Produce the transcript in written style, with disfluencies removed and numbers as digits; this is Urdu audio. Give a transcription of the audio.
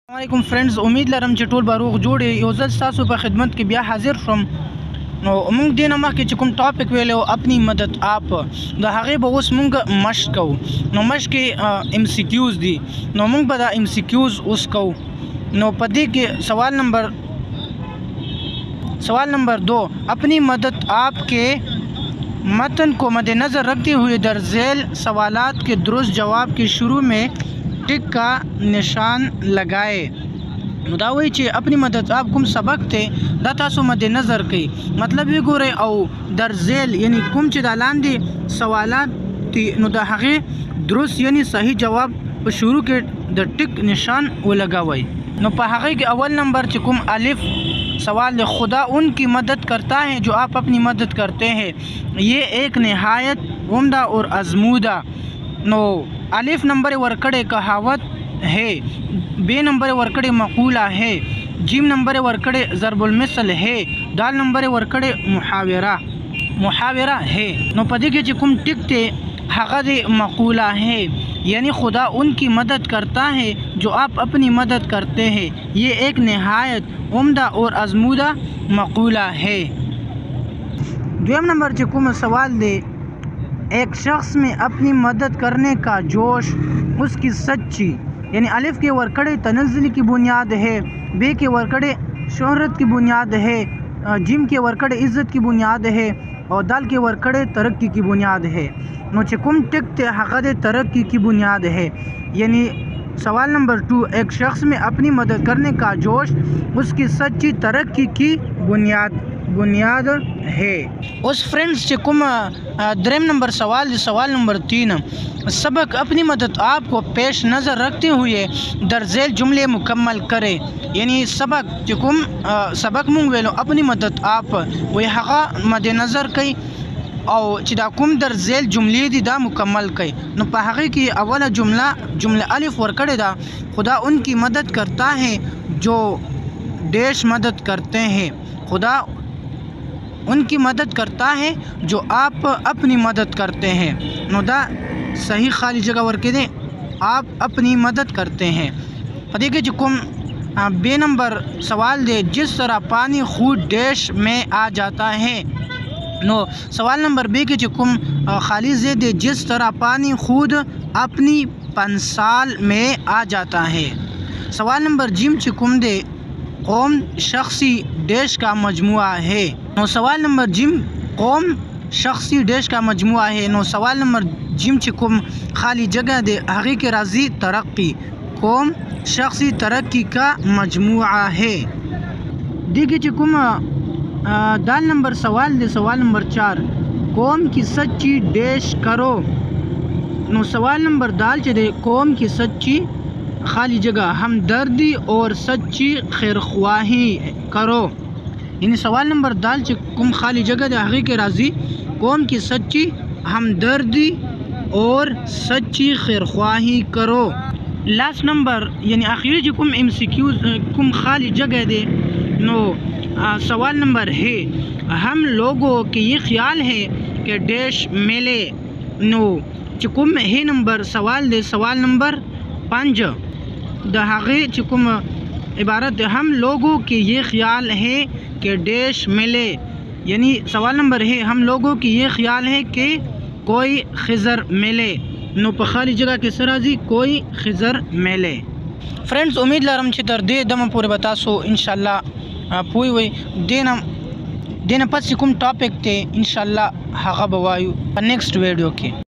السلام علیکم فرینډز، امید لرم چې ټول به روغ جوړ یو ځل ستاسو په خدمت کې بیا حاضر شوم. نو موږ دې نه مخکې چې کوم ټاپک ویلی و اپنی مدد آپ، د هغې به اوس موږ مشق کوو. نو مشق کې ایم سی کیوز دي، نو موږ به دا ایم سی کیوز اوس کوو. نو په دې کې سوال نمبر 2، اپنی مدد آپ کے متن کو مد نظر رکھتے ہوئے در ذیل سوالات کے درست جواب کے شروع میں ٹک کا نشان لگائے. نو دا وایي چې اپنی مدد آپ کوم سبق ته دا تاسو مد نظر کوي، مطلب یې ګورئ او در ذیل یعنی کوم چې دا لاندې سوالات دي نو د هغې درست یعنی صحیح جواب په شروع کې د ټک نشان ولګوئ. نو په هغې کې اول نمبر چې کوم الف سوال خدا ان کی مدد کرتا ہے جو آپ اپنی مدد کرتے ہیں، یہ ایک نہایت عمدہ اور آزمودہ. نو الف نمبر ورکڑے کہاوت ہے، بے نمبر ورکڑے مقولہ ہے، جیم نمبر ورکڑے ضرب المثل ہے، دال نمبر ورکڑے محاورہ ہے. نو پدې کې چې کوم ټک ته هغه د مقولہ ہے، یعنی خدا ان کی مدد کرتا ہے جو آپ اپنی مدد کرتے ہیں، یہ ایک نہایت عمدہ اور آزمودہ مقولہ ہے. دویم نمبر چې کوم سوال دے، ایک شخص میں اپنی مدد کرنے کا جوش اس کی سچی، یعنی الف کے ورکڑے تنزل کی بنیاد ہے، بے کے ورکڑے شہرت کی بنیاد ہے، جیم کے ورکڑے عزت کی بنیاد ہے، اور دال کے ورکڑے ترقی کی بنیاد ہے. نو چې کوم ټک ته هغه د ترقی کی بنیاد ہے، یعنی سوال نمبر 2، ایک شخص میں اپنی مدد کرنے کا جوش اس کی سچی ترقی کی بنیاد ہے. اس فرینڈز چې کوم دریم نمبر سوال نمبر 3، سبق اپنی مدد آپ کو پیش نظر رکھتے ہوئے در ذیل جملے مکمل کرے. یعنی سبق چې کوم سبق مونږ ویلو اپنی مدد آپ وی هغه مد نظر کوي او چې دا کوم در ذیل جملې دي دا مکمل کوي. نو په هغې کې اوله جمله الف ورکړې ده، خدا ان کی مدد کرتا ہے جو ڈیش مدد کرتے ہیں، خدا ان کی مدد کرتا ہے جو آپ اپنی مدد کرتے ہیں. نو دا صحیح خالی جگہ ورکې دي، آپ اپنی مدد کرتے ہیں. په دې کې چې کوم بے نمبر سوال دے، جس طرح پانی خود ڈیش میں آ جاتا ہے. نو سوال نمبر بے کے چکم خالی زید دے، جس طرح پانی خود اپنی پنسال میں آ جاتا ہے. سوال نمبر جیم چکم دے، قوم شخصی ڈیش کا مجموعہ ہے. نو سوال نمبر جیم قوم شخصی ڈیش کا مجموعہ ہے. نو سوال نمبر جیم چکم خالی جگہ دے، هغې کې راځي ترقی، قوم شخصی ترقی کا مجموعہ ہے. دیکھیں چکم دال نمبر سوال دے، سوال نمبر 4، قوم کی سچی ڈیش کرو. نو سوال نمبر دال چے دے، قوم کی سچی خالی جگہ ہمدردی اور سچی خیرخواہی کرو. یعنی سوال نمبر دال چے کم خالی جگہ دے، هغې کې راځي قوم کی سچی ہمدردی اور سچی خیرخواہی کرو. لاسٹ نمبر یعنی آخری جو کم ایم سی کیوز کم خالی جگہ دے. نو سوال نمبر ہے، ہم لوگوں کے یہ خیال ہے کہ ڈیش ملے. نو چکم ہے نمبر سوال دے، سوال نمبر 5 دا هغې چکم عبارت دے، ہم لوگوں کے یہ خیال ہے کہ ڈیش ملے. یعنی سوال نمبر ہے، ہم لوگوں کی یہ خیال ہے کہ کوئی خضر ملے. نو په خالی جگہ کې سره راځي کوئی خضر ملے. فرینڈز امید لرم چې تر دې دمه پورې به تاسو انشاءالله پوه وئ. دې نه پس کوم ټاپک دی انشاءالله هغه به وایو په نیکسټ ویډیو کې.